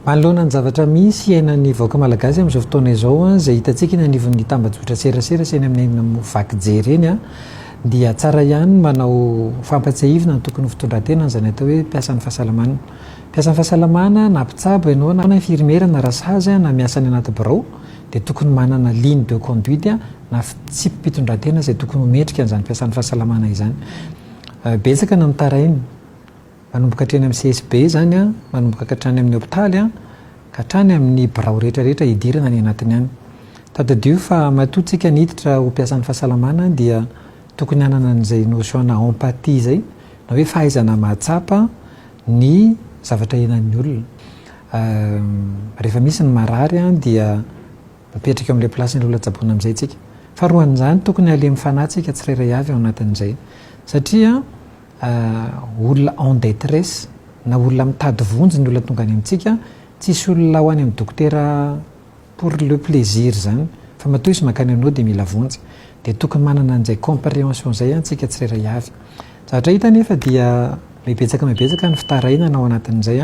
Manoloana ny zavatra misy iainan'ny vahoaka malagasy amin'izao fotoana izao izay hitantsika eny anivon'ny tambazotra serasera sy eny amin'ny vakijery eny dia tsara ihany manao fampatsiahivana ny tokony fitondran-tena izany atao hoe mpiasan'ny fahasalamana. Mpiasan'ny fahasalamana na mpitsabo ianao na infirmiera na rasazy na miasa any anaty birao dia tokony manana ligne de conduite na tsipim-pitondran-tena izay tokony homendrika an'izany mpiasan'ny fahasalamana izany. Betsaka na mitarainy manomboka hatrany amin'ny CSB zany manomboka hatrany amin'ny hôpitaly ka hatrany amin'ny birao rehetrarehetra hidirana any anatiny any. Tadadio fa matoatsika niditra ho mpiasan'ny fahasalamana dia tokony hanana an'izay notion na empathie zay na hoe fahaizana mahatsapa ny zavatra iainan'ny olona. Rehefa misy ny marary dia mipetraka amin'ilay plasy ny olona tsaboina amin'izay tsika. Faharoan'izany tokony alemy fanahy-tsika tsirairay avy ao anatin'izay satria olona en détresse na olona mitady vonjy ny olona tonga any amintsika, tsisy olona ho any amin'ny dokotera pour le plaisir zany fa matoa izy makany aminao dia mila vonjy dia tokony manana an'izay compréhension zay antsika tsirairay avy. Zavatra hita nefa dia mibetsaka ny fitarainana ao anatin'izay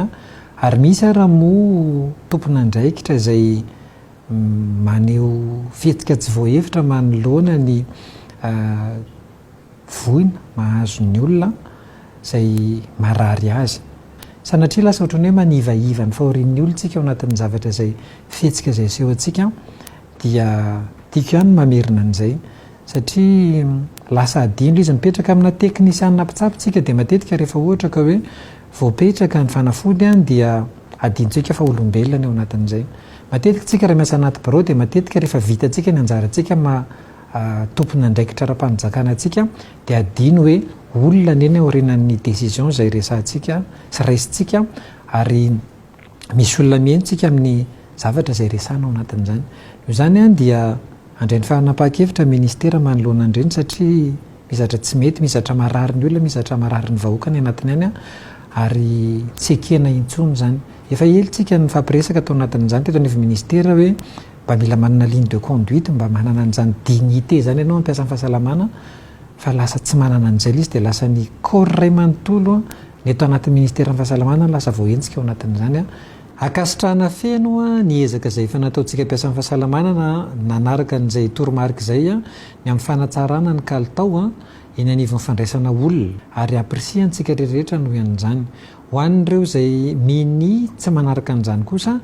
ary misy raha moa tompon'andraikitra izay maneho fihetsika tsy voahevitra manoloana ny voina mahazo ny olona izay marary azy. Sanatria lasa ohatran'ny hoe manivaiva ny fahorian'ny olontsika ao anatin'ny zavatra izay fihetsika izay aseho antsika dia tiako ihany mamerina an'izay satria lasa adino izy mipetraka amina teknisianina mpitsapitsika dia matetika rehefa ohatra ka hoe voapetraka ny fanafody dia adintsika fa olombelona ao anatin'izay. Matetika tsika raha miasa anaty birao dia matetika rehefa vitantsika ny anjarantsika tompony andraikitra ara-panjakana antsika dia adino hoe olona neny aorinan'ny décision izay resantsika sy raisintsika ary misy olona mihaintsika amin'ny zavatra izay resana ao anatin'izany. Io zany dia andray ny fanapahakevitra ministera manoloana andreny satria mizatra tsy mety, mizatra marary ny olona, mizatra marary ny vahoaka ny anatiny any ary tsy ekena intsony zany. Efa elitsika ny fampiresaka atao anatin'izany teto anivy ministera hoe mba mila manana ligne de conduite, mba manana an'izany dignité zany ianao ampiasan'ny fahasalamana fa lasa tsy manana an'izay izy dia lasa ny corps ray manontolo ny eto anatin'ny ministeran'ny fahasalamana lasa voahentsika ao anatin'izany. Akasitrahana feno ny ezaka izay efa nataontsika mpiasan'ny fahasalamana na nanaraka an'izay toromarika izay ny amin'ny fanatsarana ny kalitao eny anivon'ny fandraisana olona ary apresiantsika rehetrarehetra noho an'izany. Ho an'ireo izay miny tsy manaraka an'izany kosa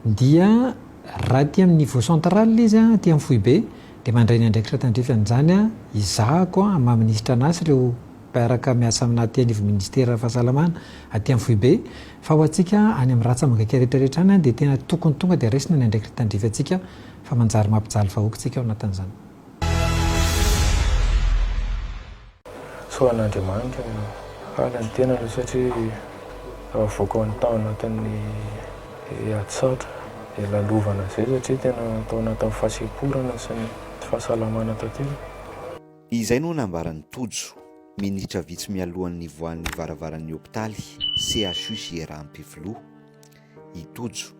dia raha ty amin'ny niveau central izy ty amin'ny Foibe dia mandray ny andraikitra tandrefy an'izany izahako maministra anazy ireo mpiaraka miasa aminaty anivy ministera fahasalamana aty amin'ny Foibe fa ho antsika any amin'ny ratsamangaka rehetrarehetra any dia tena tokony tonga dia raisina ny andraikitra tandrefy antsika fa manjary mampijaly vahoaka tsika ao anatin'izany. Soan'Andriamanitra halany tena satria voaka ny tao anatin'ny atsaotra dia lalovana izay satria tena tao anatin'ny fahaseporana sy ny fahasalamana tantera. Izay no nambaran'ny Tojo minitra vitsy mialohan'ny voan'ny varavaran'ny hôpitaly CHU Gerampivilo. I Tojo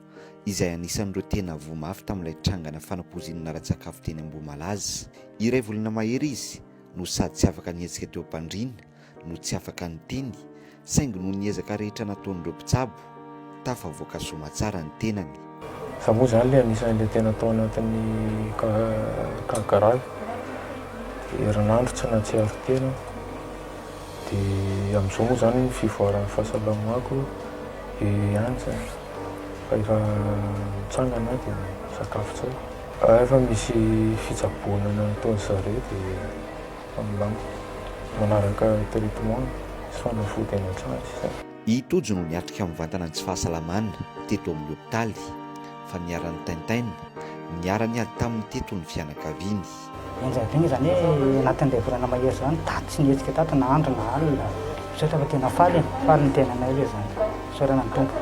izay anisan'ireo tena voamafy tamin'ilay trangana fanapozinana ara-tsakafo teny Ambohimalaza. Iray volana mahery izy no sady tsy afaka nihetsika teo am-pandriana no tsy afaka niteny saingy no niezaka rehetra nataon'ireo mpitsabo tafavoaka soa tsara ny tenany. Fa moa zany ilay anisan'ilay tena tao anatin'ny kankaraly herinandro tsy natsiaro tena dia amin'izao moa zany ny fivoaran'ny fahasalamako ihany zany fa efa mitsangana dia sakafo tsara. Efa misy fitsaboana nataon'ny zareo dia amilamo manaraka traitement sy fanafody any an-trano izany. I Tojo no niatrika mivantana ny tsy fahasalamana teto amin'ny hôpitaly fa niara-ny taintaina niara-ny ady tamin'ny teto ny fianakaviany. Enjadiny zany hoe anatin'ilay volana mahery zany tato tsy nihetsika tato na andro na alina misaotra fa tena faly ny tenanay ilay zany saorana ny tompo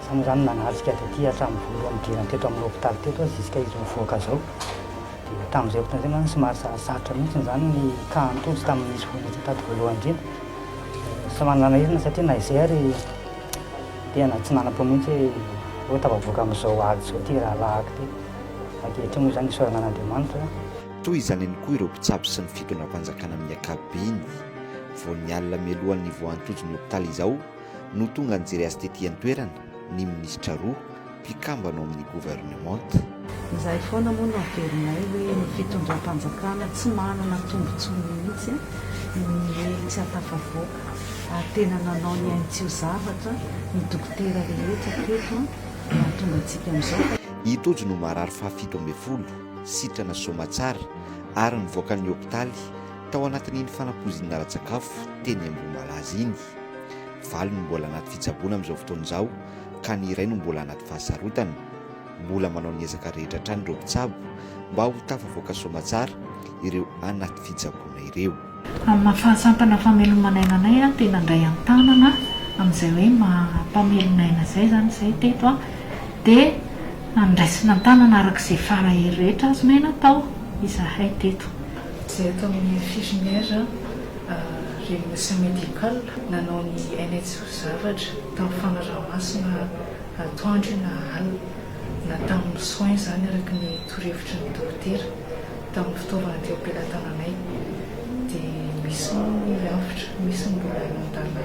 samy zany nanaritsika taty hatramin'ny voalohany dirany teto amin'ny hôpitaly teto ziska izy mivoaka zao dia tamin'izay fotoana zay somary sarosarotra mihitsy zany ny kantozy tamin'ny misy voanitsy tato voalohany indrindra sy manana irina satria na izay ary dia na tsy nanam-po mihitsy hoe tafavoaka amin'izao ady zao ty raha lahaka ty ankehitriny moa zany isaorana an'Andriamanitra. Toy izany ihany koa ireo mpitsabo sy ny fitondram-panjakana amin'ny ankapobeny vao ny alina mialohan'ny voan'ny Tojo ny hôpitaly izao no tonga nijery azy tetỳ an-toerana ny minisitra roa mpikambana ao amin'ny gouvernement. Izahay foana moa no averinay hoe ny fitondram-panjakana tsy manana tombontsoa mihitsy ny tsy hatafavoaka ary tena nanao ny aintsio zavatra ny dokotera rehetra teto mahatonga antsika amin'izao. Itojo no marary 7 sitrana Somatsara ary nivoaka ny hopitaly tao anatin'iny fanampoizina ara-tsakafo teny Ambohimalaza iny. Valo no mbola anaty fitsaboana amin'izao fotoana izao ka ny iray no mbola anaty fahasarotana. Mbola manao ny ezaka rehetra hatrany ireo mpitsabo mba ho tafavoaka Somatsara ireo anaty fitsaboana ireo. Amin'ny fahasampana fameloman'ainanay tena ndray an-tanana amin'izay hoe mampamelonaina izay zany izay teto dia andraisina an-tanana arak'izay farahery rehetra azonay natao izahay teto. Izay atao amin'ny infirmière reanimation médicale nanao ny NHO zavatra tao fanaraha-masina atoandro na alina na tamin'ny soin zany araka ny torohevitra ny dokotera tamin'ny fitaovana teo am-pelatananay dia misy ny avitra misy mbola mandana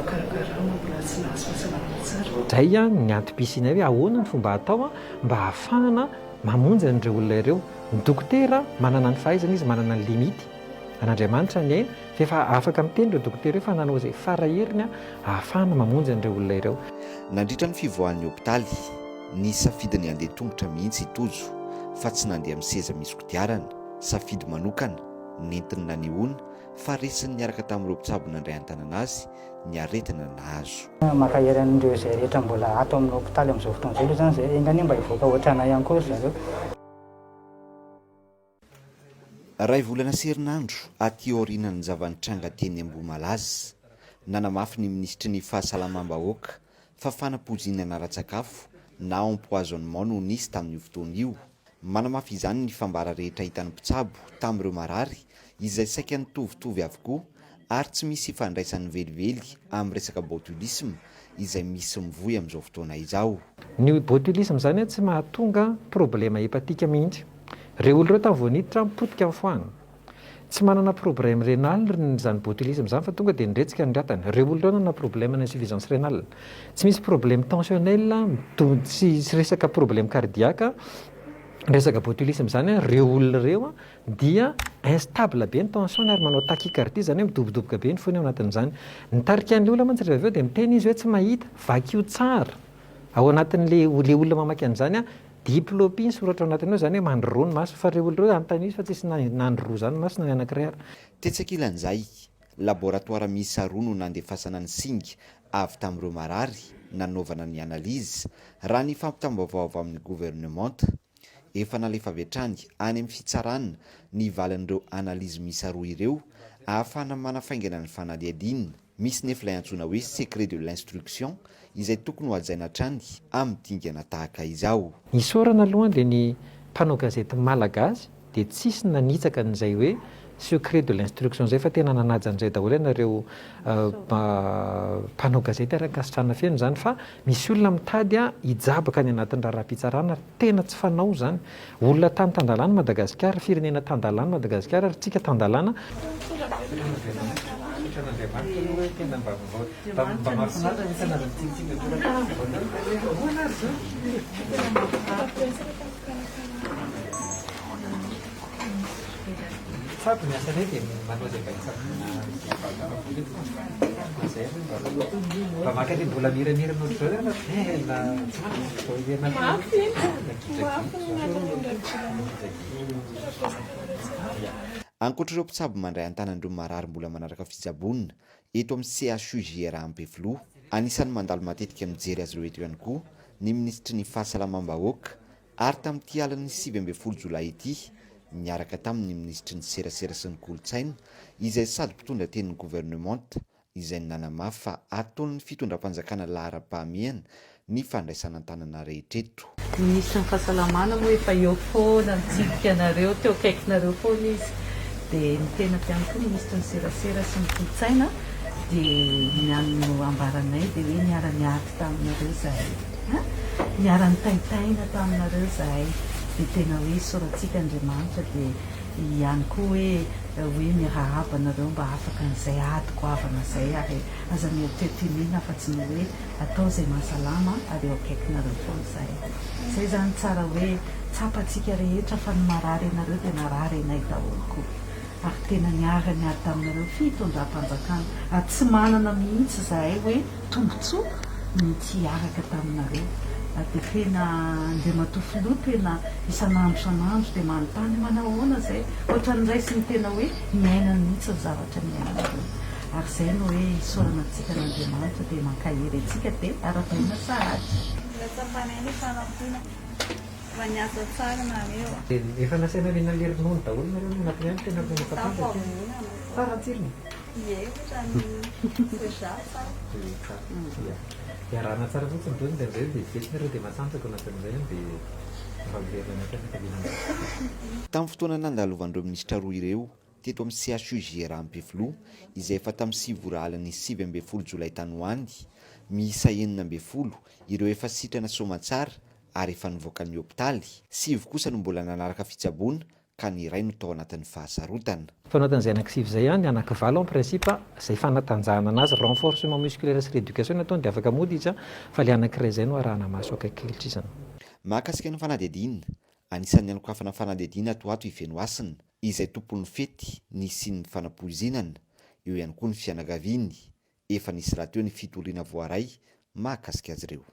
karakarana mbola tsy nahazo fahasalamana tsara. Zay ny antom-pisianay hoe ahoana ny fomba atao mba ahafahana mamonjy an'ireo olona ireo. Ny dokotera manana ny fahaizana izy manana ny limity. An'Andriamanitra ny aina efa afaka miteny ireo dokotera hoe fa nanao izay faraheriny ahafahana mamonjy an'ireo olona ireo. Nandritra ny fivoahan'ny hopitaly ny safidiny handeha tongotra mihitsy itojo fa tsy nandeha amin'ny seza misy kodiarana, safidy manokana nentiny nanehoana fa resiny niaraka tamin'ireo mpitsabo nandray an-tanana azy ny aretina nahazo. Makahery an'ireo izay rehetra mbola ato amin'ny hopitaly amin'izao fotoana izao zany izay engany mba hivoaka ohatrana ihany koa zareo. Ray volana serinandro aty aorianan'ny zavanitranga teny Ambohimalaza nanamafy ny ministry ny fahasalamam-bahoaka fa fanampoizinana ara-tsakafo na empoisonnement no nisy tamin'io fotoana io. Manamafy izany ny fambara rehetra hitan'ny mpitsabo tamin'ireo marary izay saika nitovitovy avokoa ary tsy misy ifandraisan'ny velively amin'ny resaka botulisme izay misy mivoy amin'izao fotoana izao. Ny botulisme zany tsy mahatonga problema hepatika mihitsy. Ireo olona ireo tamin'ny voaniditra mipotika amin'ny foana. Tsy manana problème rénal zany botulisme zany fa tonga dia niretsika ny ratany. Ireo olona ireo manana problème d'insuffisance rénale. Tsy misy problème tensionnel, tsy resaka problème cardiaque. Resaka botulisme zany ireo olona ireo dia instable be ny tension ary manao tachycardie zany hoe midobodoboka be ny fony ao anatin'izany. Ny tarikan'ilay olona mantsy rehefa avy eo dia miteny izy hoe tsy mahita, vakio tsara. Ao anatin'ilay olona mamaky an'izany diplopie ny soratra ao anatin'io zany hoe mandroa ny maso fa ireo olona ireo anontany izy fa tsisy nandroa zany maso na anankiray ary. Tetsaka ilan'izay laboratoire miisa roa no nandefasana ny singa avy tamin'ireo marary nanaovana ny analizy raha ny fampitam-baovao avy amin'ny gouvernement. Efa nalefa avy hatrany any amin'ny fitsarana ny valan'ireo analizy miisa roa ireo ahafahana manafaingana ny fanaliadiana. Misy nefa ilay antsoina hoe secret de l'instruction izay tokony ho hajaina hatrany amin'ny dingana tahaka izao. Nisorana aloha dia ny mpanao gazety malagasy dia tsisy nanitsaka n'izay hoe secret de l'instruction zay fa tena nanaja an'izay daholo ianareo mpanao gazety ara-kasitrana feno zany fa misy olona mitady hijabaka ny anatin'ny raharaham-pitsarana tena tsy fanao zany. Olona tany Tandalana Madagasikara, firenena Tandalana Madagasikara ary tsika Tandalana. Sabe miasa dia manao izay fa maka dia mbola miramirana ohatr'izao fa tena ankoatr'ireo mpitsabo mandray an-tanan'ireo marary mbola manaraka fitsaboana eto amin'ny CHUJR Ampefiloha, anisan'ny mandalo matetika mijery azy ireo eto ihany koa ny ministry ny fahasalamam-bahoaka ary tamin'ity alan'ny 7 Jolay ity niaraka tamin'ny ministry ny serasera sy ny kolotsaina izay sady mpitondra tenin'ny gouvernement izay nanamafy fa ataon'ny fitondram-panjakana lahara-pahamehana ny fandraisana an-tanana rehetra eto. Ministry ny fahasalamana moa efa eo foana nitsipika anareo teo akaikinareo foana izy dia ny tena ihany koa ministry ny serasera sy ny kolotsaina dia niano ambaranay dia hoe niara-niady taminareo zahay, niara-nitaitaina taminareo zahay dia tena hoe soratsika Andriamanitra dia ihany koa hoe hoe mirahaba anareo mba afaka n'izay adiko avana izay ary aza mietetimina fa tsy ny hoe atao izay mahasalama ary eo akaikinareo foana izay. Izay zany tsara hoe tsapantsika rehetra fa ny marary anareo dia narary anay daholo koa. Ary tena niara ny ady taminareo fitondram-panjakana ary tsy manana mihitsy izahay hoe tombontsoa ny tsy hiaraka taminareo. Dia tena ndeha matofy loha tena isan'andro isan'andro dia manontany manahoana izay ohatran'ny raisiny tena hoe miainany mihitsy ny zavatra miainanareo. Ary izay no hoe isaorana antsika n'Andriamanitra dia mankahery antsika dia aravaina sahady. Maniasa tsara nareo. Efa nasaina rena le ronono daholo nareo no anatiny any tena mafapanta tsara tsirony. Ie, ohatrany soja. Iarahana tsara fotsiny toy dia amizay dia vetinareo dia masantsaka anatin'izay dia mifampiverina fianakaviana. Tamin'ny fotoana nandalovan'ireo minisitra roa ireo teto amin'ny CHUJR Ampefiloha izay efa tamin'ny 9 volana 7 Jolay tany ho any, miisa 9 ireo efa sitrana soamantsara ary efa nivoaka ny hopitaly, 7 kosa no mbola nanaraka fitsaboana ka ny iray no tao anatin'ny fahasarotana. Fanaotan'izay anankisivy izay ihany, anankivalo en principe izay fanatanjahana anazy renforcement musculaire sy rééducation no ataony dia afaka mody izy fa ilay anankiray izay no arahana maso akaikilitra izany. Mahakasika ny fanadihadiana, anisan'ny anokafana fanadihadiana ato Ivenoasina izay tompon'ny fety nisy ny fanampoizinana, eo ihany koa ny fianakaviany, efa nisy raha teo ny fitolina voaray mahakasika azy ireo.